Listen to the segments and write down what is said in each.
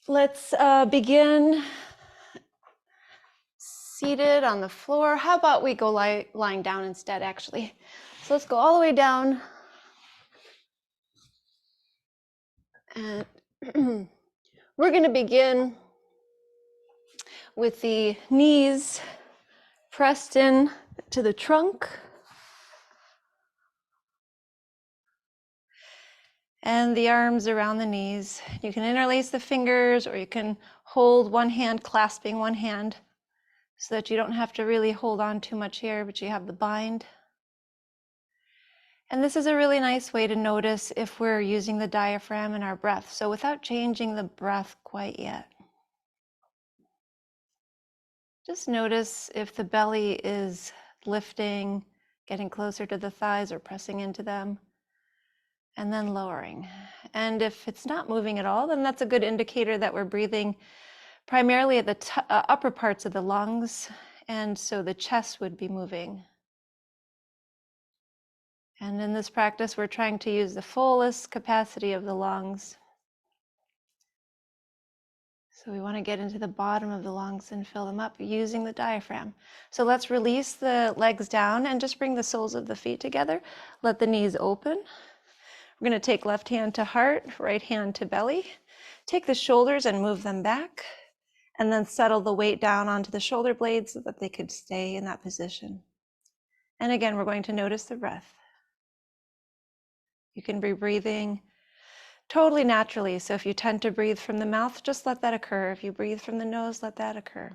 Let's begin seated on the floor. How about we go lying down instead, actually? So let's go all the way down. And we're going to begin with the knees pressed in to the trunk. And the arms around the knees. You can interlace the fingers, or you can hold one hand clasping one hand so that you don't have to really hold on too much here, but you have the bind. And this is a really nice way to notice if we're using the diaphragm in our breath. So without changing the breath quite yet, just notice if the belly is lifting, getting closer to the thighs or pressing into them, and then lowering. And if it's not moving at all, then that's a good indicator that we're breathing primarily at the upper parts of the lungs, and so the chest would be moving. And in this practice, we're trying to use the fullest capacity of the lungs. So we want to get into the bottom of the lungs and fill them up using the diaphragm. So let's release the legs down and just bring the soles of the feet together. Let the knees open. We're going to take left hand to heart, right hand to belly. Take the shoulders and move them back, and then settle the weight down onto the shoulder blades so that they could stay in that position. And again, we're going to notice the breath. You can be breathing totally naturally. So if you tend to breathe from the mouth, just let that occur. If you breathe from the nose, let that occur.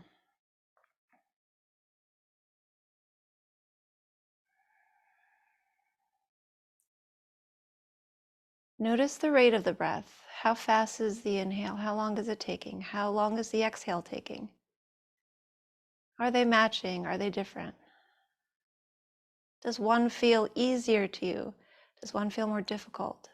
Notice the rate of the breath. How fast is the inhale? How long is it taking? How long is the exhale taking? Are they matching? Are they different? Does one feel easier to you? Does one feel more difficult?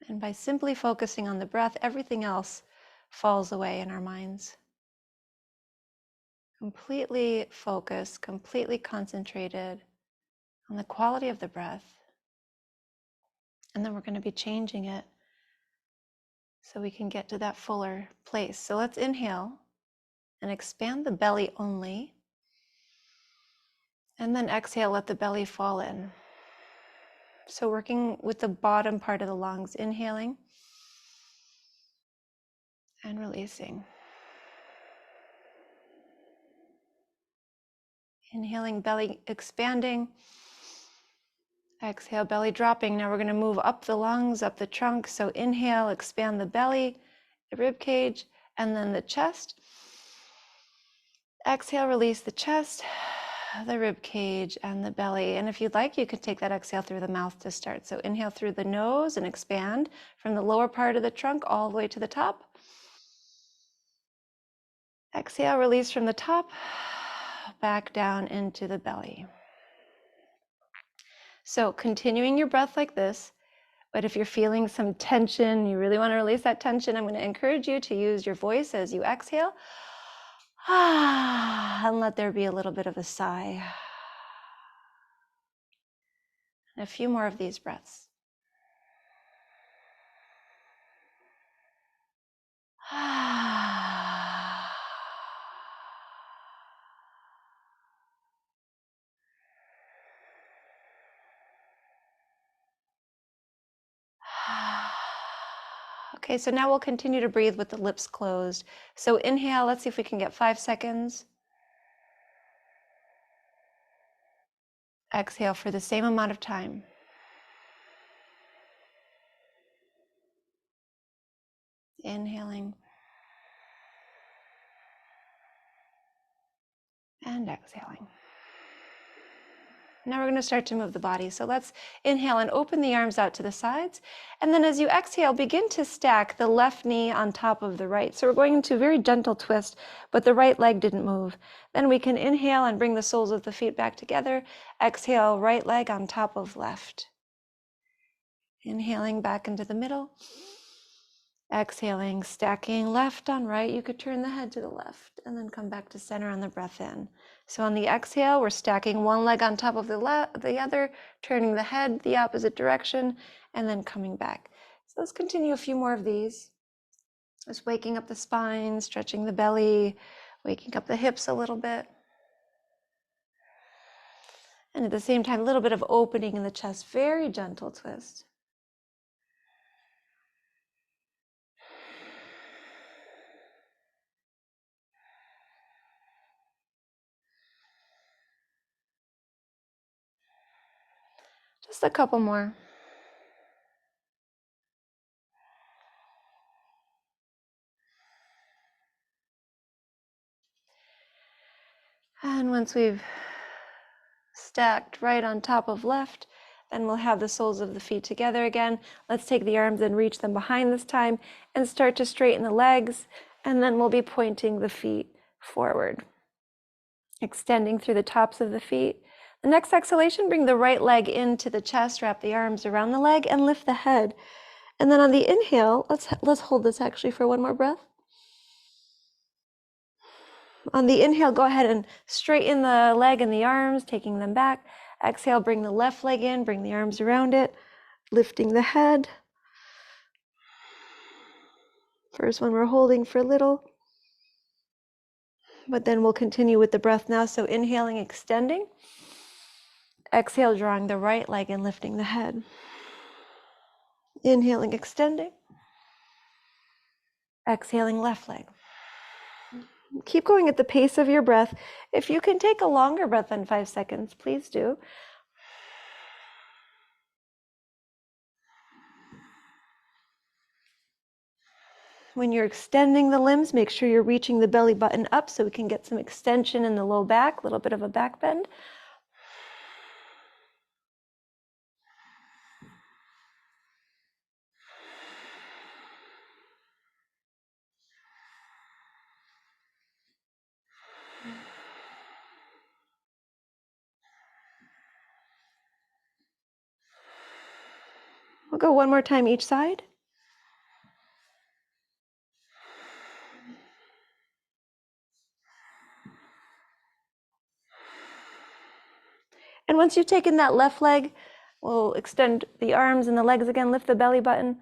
And by simply focusing on the breath, everything else falls away in our minds. Completely focused, completely concentrated on the quality of the breath. And then we're going to be changing it so we can get to that fuller place. So let's inhale and expand the belly only. And then exhale, let the belly fall in. So working with the bottom part of the lungs, inhaling and releasing. Inhaling, belly expanding. Exhale, belly dropping. Now we're going to move up the lungs, up the trunk. So inhale, expand the belly, the rib cage, and then the chest. Exhale, release the chest, the rib cage, and the belly. And if you'd like, you could take that exhale through the mouth to start. So inhale through the nose and expand from the lower part of the trunk all the way to the top. Exhale, release from the top, back down into the belly. So continuing your breath like this, but if you're feeling some tension, you really want to release that tension, I'm going to encourage you to use your voice as you exhale. And let there be a little bit of a sigh. And a few more of these breaths. Okay, so now we'll continue to breathe with the lips closed. So inhale, let's see if we can get 5 seconds. Exhale for the same amount of time. Inhaling and exhaling. Now we're going to start to move the body. So let's inhale and open the arms out to the sides. And then as you exhale, begin to stack the left knee on top of the right. So we're going into a very gentle twist, but the right leg didn't move. Then we can inhale and bring the soles of the feet back together. Exhale, right leg on top of left. Inhaling back into the middle. Exhaling, stacking left on right. You could turn the head to the left and then come back to center on the breath in. So on the exhale, we're stacking one leg on top of the other, turning the head the opposite direction, and then coming back. So let's continue a few more of these. Just waking up the spine, stretching the belly, waking up the hips a little bit. And at the same time, a little bit of opening in the chest, very gentle twist. Just a couple more. And once we've stacked right on top of left, then we'll have the soles of the feet together again. Let's take the arms and reach them behind this time and start to straighten the legs. And then we'll be pointing the feet forward, extending through the tops of the feet. The next exhalation, bring the right leg into the chest, wrap the arms around the leg and lift the head. And then on the inhale, let's hold this actually for one more breath. On the inhale, go ahead and straighten the leg and the arms, taking them back. Exhale, bring the left leg in, bring the arms around it, lifting the head. First one we're holding for a little, but then we'll continue with the breath now. So inhaling, extending. Exhale, drawing the right leg and lifting the head. Inhaling, extending. Exhaling, left leg. Keep going at the pace of your breath. If you can take a longer breath than 5 seconds, please do. When you're extending the limbs, make sure you're reaching the belly button up so we can get some extension in the low back, a little bit of a back bend. We'll go one more time each side. And once you've taken that left leg, we'll extend the arms and the legs again, lift the belly button,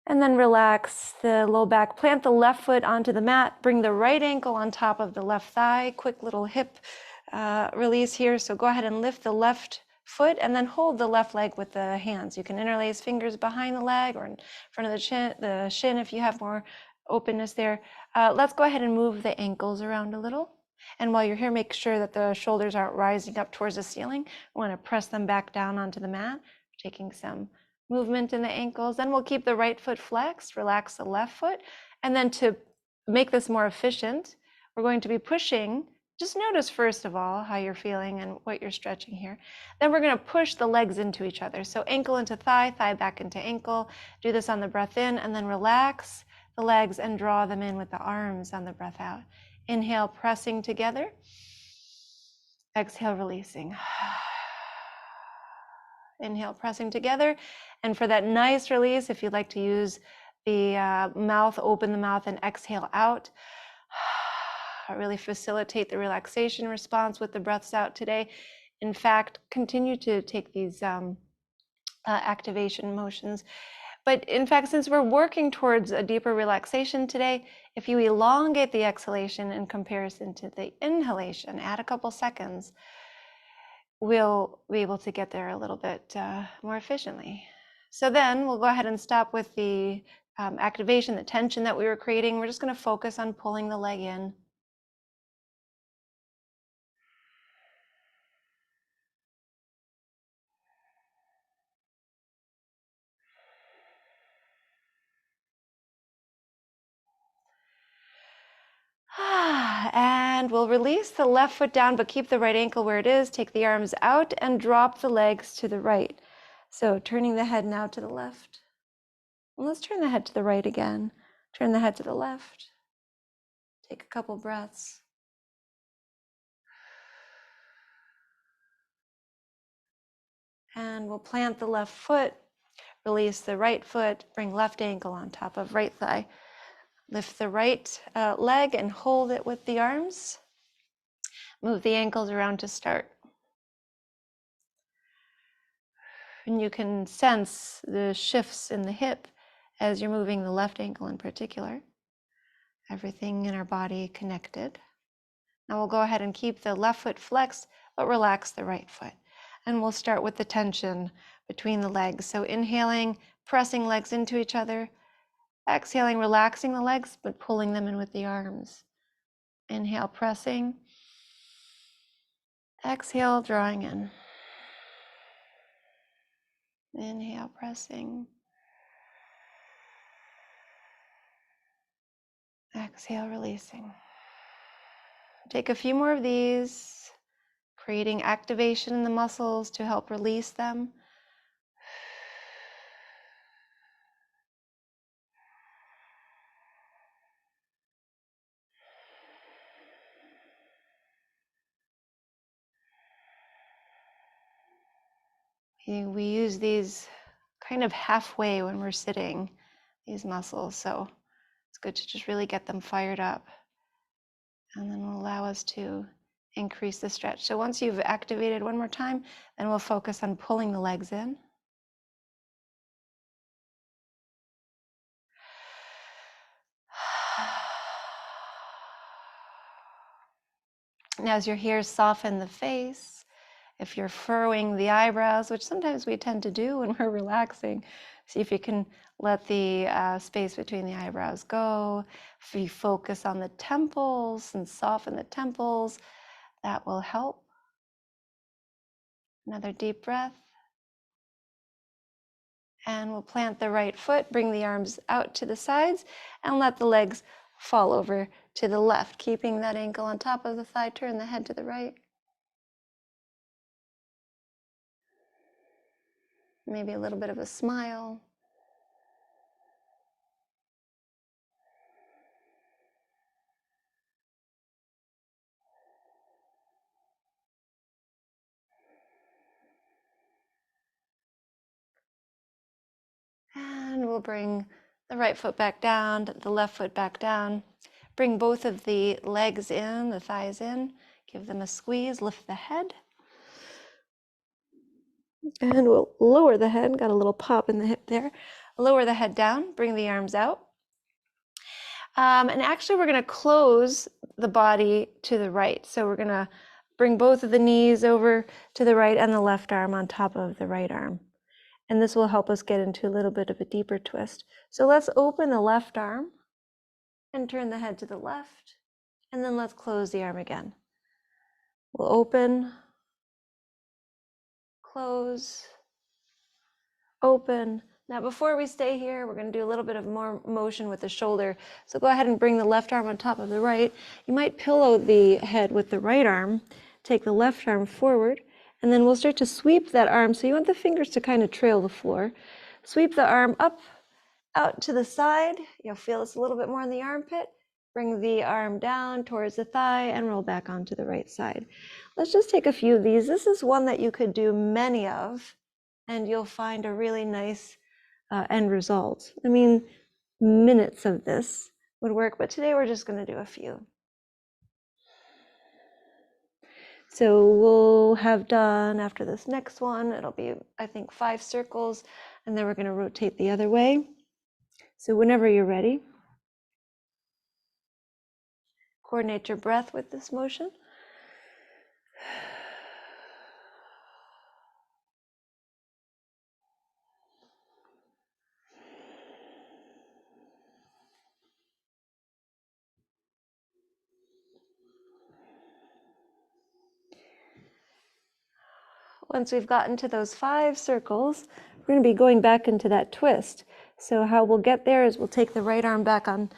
and then relax the low back. Plant the left foot onto the mat, bring the right ankle on top of the left thigh. Quick little hip release here. So go ahead and lift the left foot and then hold the left leg with the hands. You can interlace fingers behind the leg or in front of the shin if you have more openness there. Let's go ahead and move the ankles around a little. And while you're here, make sure that the shoulders aren't rising up towards the ceiling. We want to press them back down onto the mat, taking some movement in the ankles. Then we'll keep the right foot flexed, relax the left foot. And then to make this more efficient, we're going to be pushing. Just notice first of all how you're feeling and what you're stretching here. Then we're going to push the legs into each other. So ankle into thigh, thigh back into ankle. Do this on the breath in and then relax the legs and draw them in with the arms on the breath out. Inhale, pressing together. Exhale, releasing. Inhale, pressing together. And for that nice release, if you'd like to use the mouth, open the mouth and exhale out. Really facilitate the relaxation response with the breaths out today. In fact, continue to take these activation motions. But in fact, since we're working towards a deeper relaxation today, if you elongate the exhalation in comparison to the inhalation, add a couple seconds, we'll be able to get there a little bit more efficiently. So then we'll go ahead and stop with the activation, the tension that we were creating. We're just going to focus on pulling the leg in. And we'll release the left foot down, but keep the right ankle where it is. Take the arms out and drop the legs to the right. So turning the head now to the left. And let's turn the head to the right again. Turn the head to the left. Take a couple breaths. And we'll plant the left foot. Release the right foot, bring left ankle on top of right thigh. Lift the right leg and hold it with the arms. Move the ankles around to start. And you can sense the shifts in the hip as you're moving the left ankle in particular. Everything in our body connected. Now we'll go ahead and keep the left foot flexed, but relax the right foot. And we'll start with the tension between the legs. So inhaling, pressing legs into each other. Exhaling, relaxing the legs, but pulling them in with the arms. Inhale, pressing. Exhale, drawing in. Inhale, pressing. Exhale, releasing. Take a few more of these, creating activation in the muscles to help release them. We use these kind of halfway when we're sitting, these muscles, so it's good to just really get them fired up. And then will allow us to increase the stretch. So once you've activated one more time, then we'll focus on pulling the legs in. Now as you're here, soften the face. If you're furrowing the eyebrows, which sometimes we tend to do when we're relaxing, see if you can let the space between the eyebrows go. If you focus on the temples and soften the temples, that will help. Another deep breath. And we'll plant the right foot, bring the arms out to the sides, and let the legs fall over to the left, keeping that ankle on top of the thigh. Turn the head to the right. Maybe a little bit of a smile. And we'll bring the right foot back down, the left foot back down. Bring both of the legs in, the thighs in. Give them a squeeze, lift the head. And we'll lower the head, got a little pop in the hip there. Lower the head down, bring the arms out. And actually we're gonna close the body to the right. So we're gonna bring both of the knees over to the right and the left arm on top of the right arm. And this will help us get into a little bit of a deeper twist. So let's open the left arm and turn the head to the left. And then let's close the arm again. We'll open, close, open. Now before we stay here, we're going to do a little bit of more motion with the shoulder. So go ahead and bring the left arm on top of the right. You might pillow the head with the right arm. Take the left arm forward, and then we'll start to sweep that arm. So you want the fingers to kind of trail the floor. Sweep the arm up, out to the side. You'll feel this a little bit more in the armpit. Bring the arm down towards the thigh and roll back onto the right side. Let's just take a few of these. This is one that you could do many of, and you'll find a really nice end result. I mean, minutes of this would work, but today we're just going to do a few. So we'll have done, after this next one, it'll be, I think, 5 circles, and then we're going to rotate the other way. So whenever you're ready, coordinate your breath with this motion. Once we've gotten to those 5 circles, we're going to be going back into that twist. So how we'll get there is we'll take the right arm back on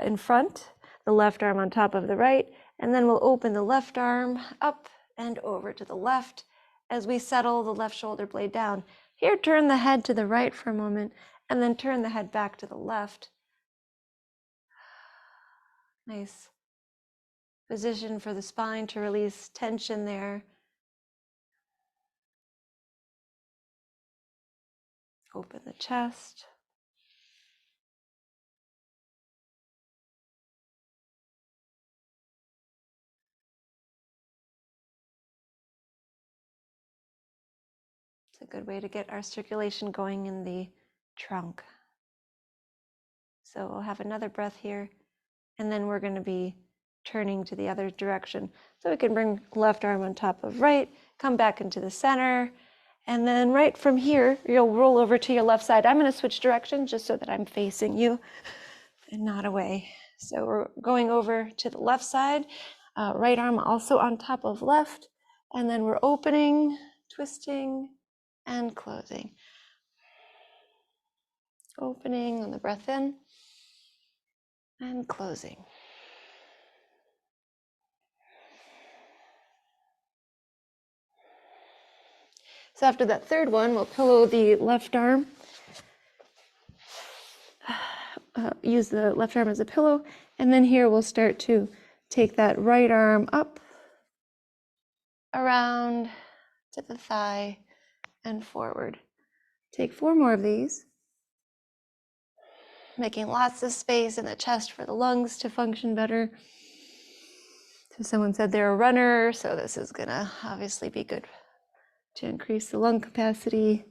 in front, the left arm on top of the right, and then we'll open the left arm up and over to the left as we settle the left shoulder blade down. Here, turn the head to the right for a moment, and then turn the head back to the left. Nice position for the spine to release tension there. Open the chest. It's a good way to get our circulation going in the trunk. So we'll have another breath here, and then we're going to be turning to the other direction. So we can bring left arm on top of right, come back into the center, and then right from here, you'll roll over to your left side. I'm going to switch directions just so that I'm facing you and not away. So we're going over to the left side, right arm also on top of left, and then we're opening, twisting, and closing. Opening on the breath in, and closing. So after that third one, we'll pillow the left arm. Use the left arm as a pillow, and then here we'll start to take that right arm up, around to the thigh, and forward. Take 4 more of these, making lots of space in the chest for the lungs to function better. So someone said they're a runner, so this is gonna obviously be good to increase the lung capacity.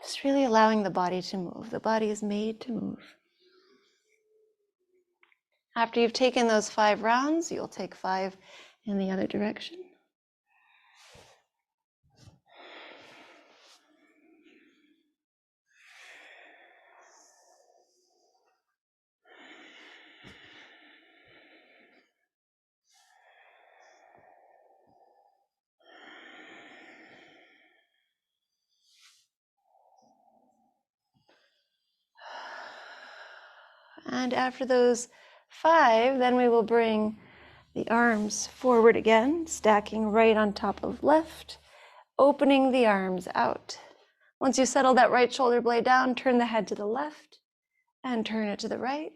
Just really allowing the body to move. The body is made to move. After you've taken those 5 rounds, you'll take 5 in the other direction. And after those 5, then we will bring the arms forward again, stacking right on top of left, opening the arms out. Once you settle that right shoulder blade down, turn the head to the left and turn it to the right.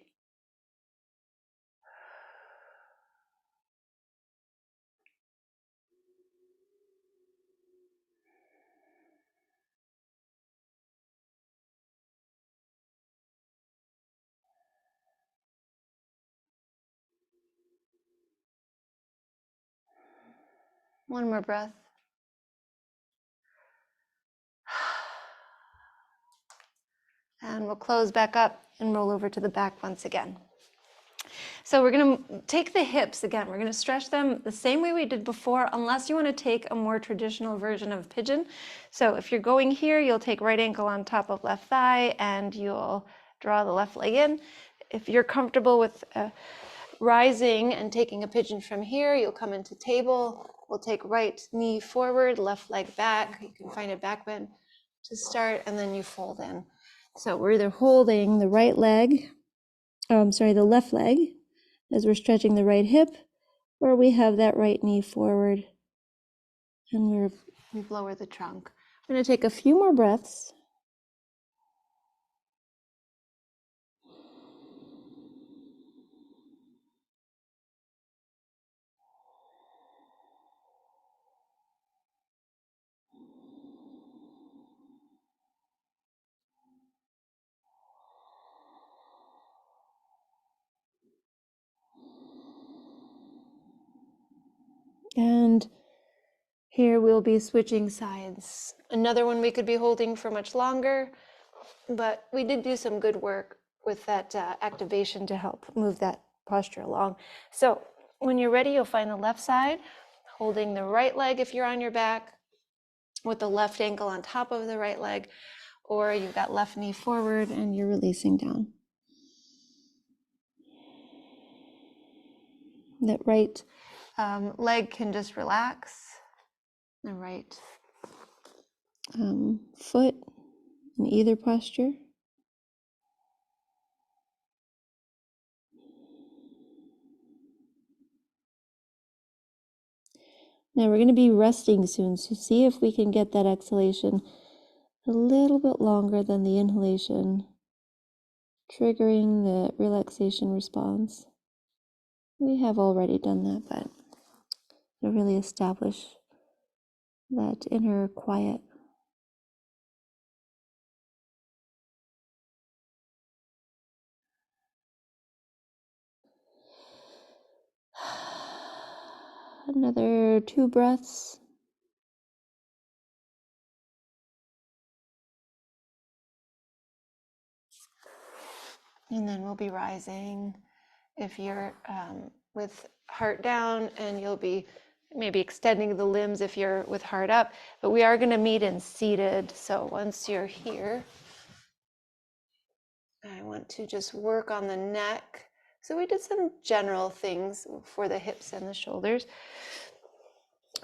One more breath. And we'll close back up and roll over to the back once again. So we're going to take the hips again. We're going to stretch them the same way we did before, unless you want to take a more traditional version of pigeon. So if you're going here, you'll take right ankle on top of left thigh and you'll draw the left leg in. If you're comfortable with rising and taking a pigeon from here, you'll come into table. We'll take right knee forward, left leg back. You can find a back bend to start, and then you fold in. So we're either holding the right leg, the left leg, as we're stretching the right hip, or we have that right knee forward, and we've lowered the trunk. I'm going to take a few more breaths. And here we'll be switching sides. Another one we could be holding for much longer, but we did do some good work with that activation to help move that posture along. So when you're ready, you'll find the left side, holding the right leg if you're on your back, with the left ankle on top of the right leg, or you've got left knee forward and you're releasing down. That right leg can just relax. The right foot in either posture. Now we're going to be resting soon, so see if we can get that exhalation a little bit longer than the inhalation, triggering the relaxation response. We have already done that, but to really establish that inner quiet. Another 2 breaths. And then we'll be rising. If you're with heart down, and you'll be maybe extending the limbs if you're with heart up, but we are going to meet in seated. So once you're here, I want to just work on the neck. So we did some general things for the hips and the shoulders.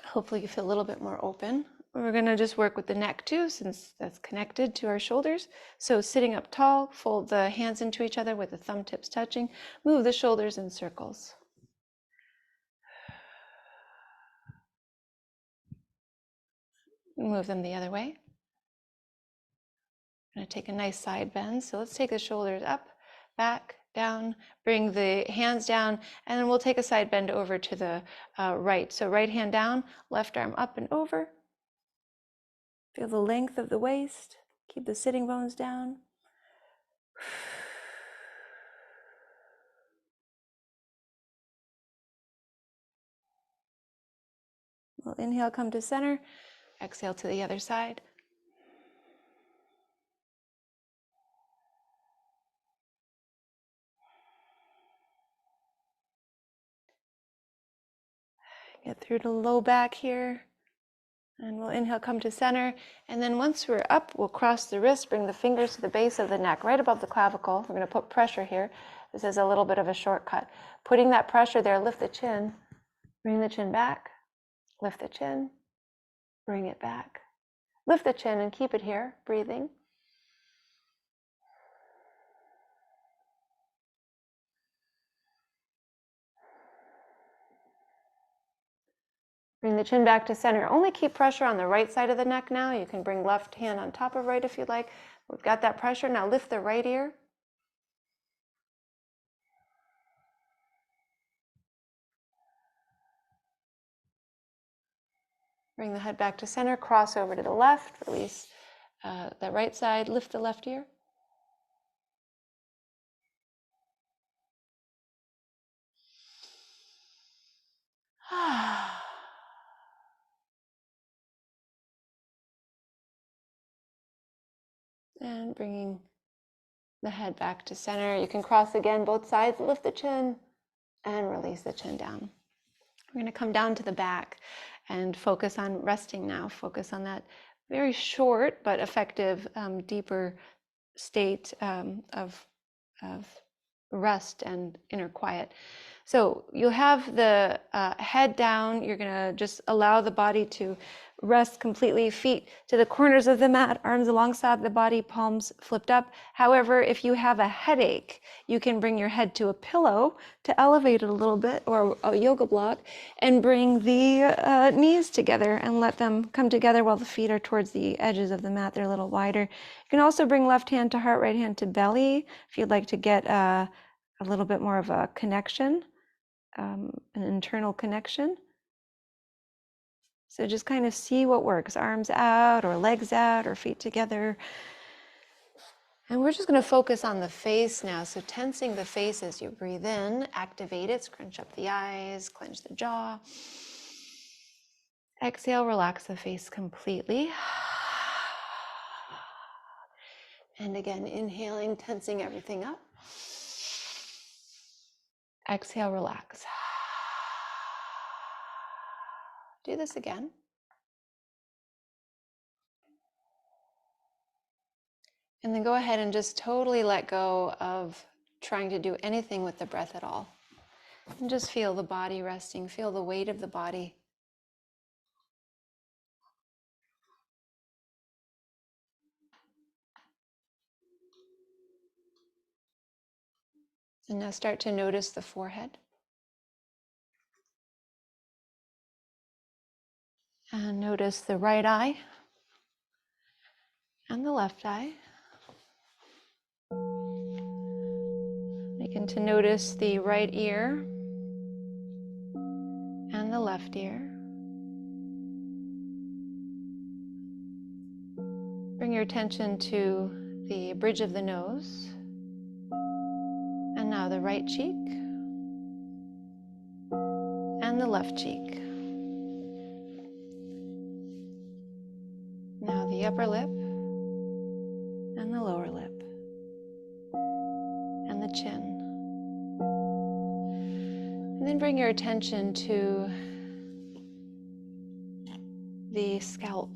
Hopefully you feel a little bit more open. We're going to just work with the neck too, since that's connected to our shoulders. So sitting up tall, fold the hands into each other with the thumb tips touching. Move the shoulders in circles. Move them the other way. I'm going to take a nice side bend. So let's take the shoulders up, back, down, bring the hands down, and then we'll take a side bend over to the right. So right hand down, left arm up and over. Feel the length of the waist. Keep the sitting bones down. We'll inhale, come to center. Exhale to the other side. Get through to low back here. And we'll inhale, come to center. And then once we're up, we'll cross the wrist, bring the fingers to the base of the neck, right above the clavicle. We're going to put pressure here. This is a little bit of a shortcut. Putting that pressure there, lift the chin, bring the chin back, lift the chin, bring it back. Lift the chin and keep it here, breathing. Bring the chin back to center. Only keep pressure on the right side of the neck now. You can bring left hand on top of right if you'd like. We've got that pressure. Now lift the right ear. Bring the head back to center. Cross over to the left. Release the right side. Lift the left ear. And bringing the head back to center. You can cross again, both sides. Lift the chin and release the chin down. We're going to come down to the back and focus on resting now. Focus on that very short but effective, deeper state of rest and inner quiet. So you'll have the head down. You're going to just allow the body to rest completely, feet to the corners of the mat, arms alongside the body, palms flipped up. However, if you have a headache, you can bring your head to a pillow to elevate it a little bit, or a yoga block, and bring the knees together and let them come together while the feet are towards the edges of the mat. They're a little wider. You can also bring left hand to heart, right hand to belly if you'd like to get a little bit more of a connection, an internal connection. So just kind of see what works, arms out or legs out or feet together. And we're just going to focus on the face now. So tensing the face as you breathe in, activate it, scrunch up the eyes, clench the jaw. Exhale, relax the face completely. And again, inhaling, tensing everything up. Exhale, relax. Do this again. And then go ahead and just totally let go of trying to do anything with the breath at all. And just feel the body resting, feel the weight of the body. And now start to notice the forehead. And notice the right eye and the left eye. Begin to notice the right ear and the left left ear. Bring your attention to the bridge of the nose. And now the right cheek and the left cheek. Now the upper lip and the lower lip and the chin. And then bring your attention to the scalp.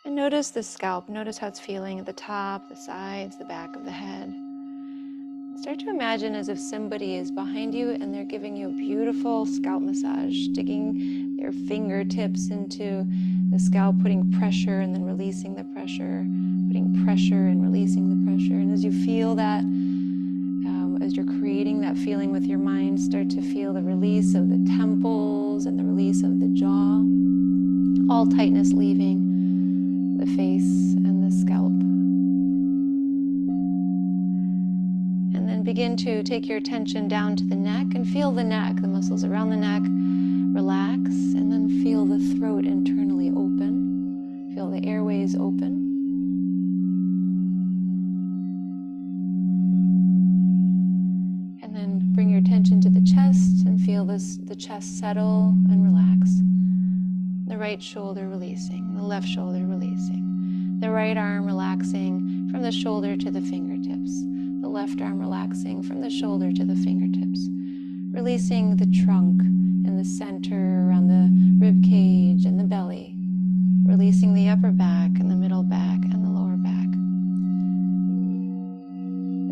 And notice the scalp. Notice how it's feeling at the top, the sides, the back of the head. Start to imagine as if somebody is behind you and they're giving you a beautiful scalp massage, digging their fingertips into the scalp, putting pressure and then releasing the pressure, putting pressure and releasing the pressure. And as you feel that, as you're creating that feeling with your mind, start to feel the release of the temples and the release of the jaw, all tightness leaving the face and the scalp. And then begin to take your attention down to the neck and feel the neck, the muscles around the neck relax, and then feel the throat internally open. Feel the airways open. And then bring your attention to the chest and feel the chest settle and relax. The right shoulder releasing, the left shoulder releasing. The right arm relaxing from the shoulder to the fingertips. The left arm relaxing from the shoulder to the fingertips. Releasing the trunk in the center around the rib cage and the belly. Releasing the upper back and the middle back and the lower back.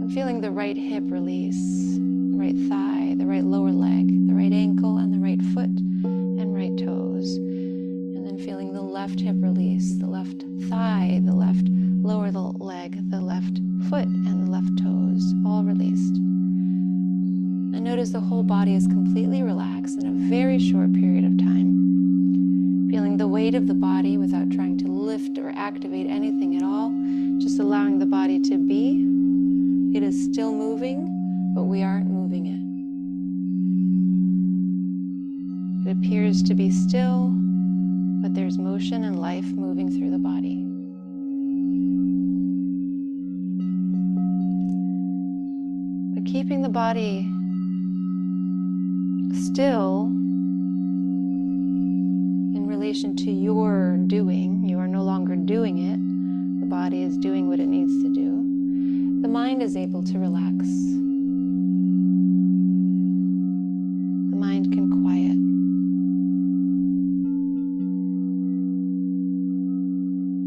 And feeling the right hip release, the right thigh, the right lower leg, the right ankle and the right foot and right toes. And then feeling the left hip release, the left thigh, the left lower leg, the left foot and the left toes, all released. And notice the whole body is completely relaxed in a very short period of time. Feeling the weight of the body without trying to lift or activate anything at all, just allowing the body to be. It is still moving, but we aren't moving it. It appears to be still, but there's motion and life moving through the body. But keeping the body still in relation to your doing, you are no longer doing it. The body is doing what it needs to do. The mind is able to relax. The mind can quiet.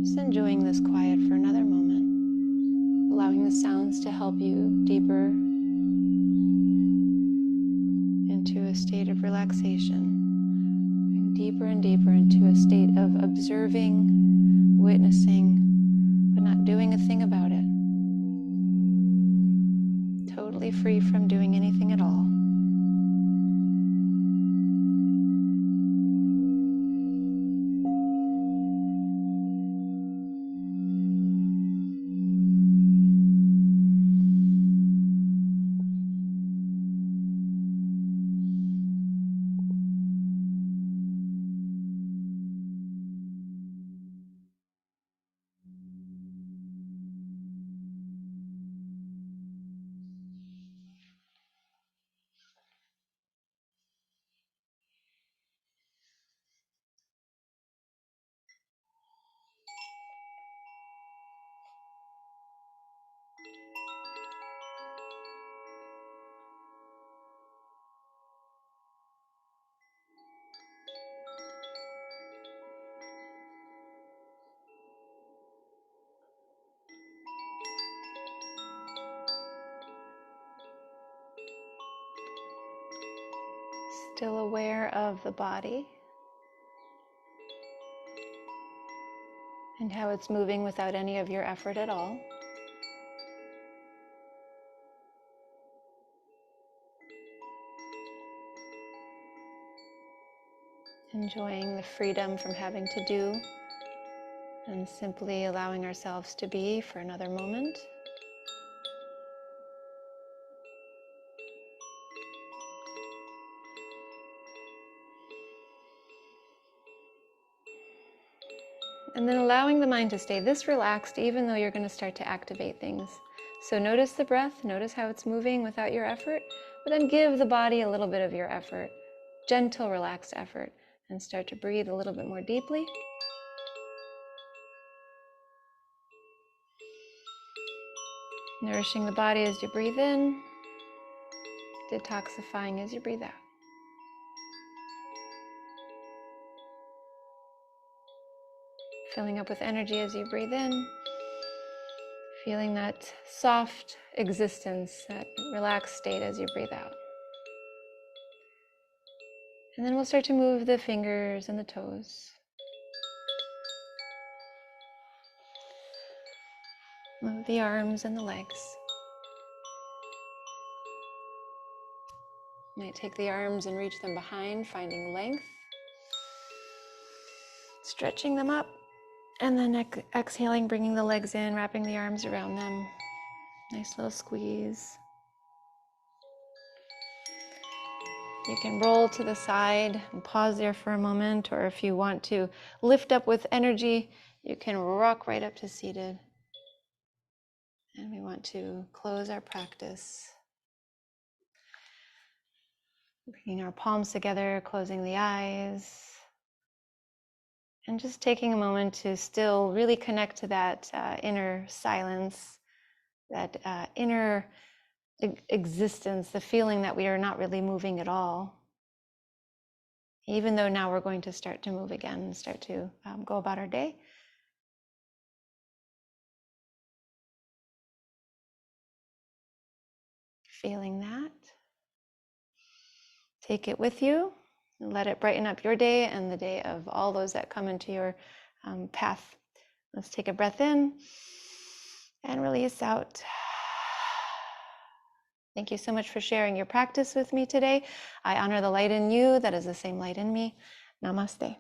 Just enjoying this quiet for another moment, allowing the sounds to help you deeper into a state of relaxation, deeper and deeper into a state of observing, witnessing, but not doing a thing about it. Totally free from doing anything at all. Still aware of the body and how it's moving without any of your effort at all. Enjoying the freedom from having to do and simply allowing ourselves to be for another moment. And then allowing the mind to stay this relaxed, even though you're going to start to activate things. So notice the breath, notice how it's moving without your effort, but then give the body a little bit of your effort, gentle, relaxed effort, and start to breathe a little bit more deeply. Nourishing the body as you breathe in, detoxifying as you breathe out. Filling up with energy as you breathe in, feeling that soft existence, that relaxed state as you breathe out. And then we'll start to move the fingers and the toes. Move the arms and the legs. You might take the arms and reach them behind, finding length. Stretching them up. And then exhaling, bringing the legs in, wrapping the arms around them. Nice little squeeze. You can roll to the side and pause there for a moment, or if you want to lift up with energy, you can rock right up to seated. And we want to close our practice. Bringing our palms together, closing the eyes. And just taking a moment to still really connect to that inner silence, that inner existence, the feeling that we are not really moving at all. Even though now we're going to start to move again and start to go about our day. Feeling that. Take it with you and let it brighten up your day and the day of all those that come into your path. Let's take a breath in and release out. Thank you so much for sharing your practice with me today. I honor the light in you that is the same light in me. Namaste.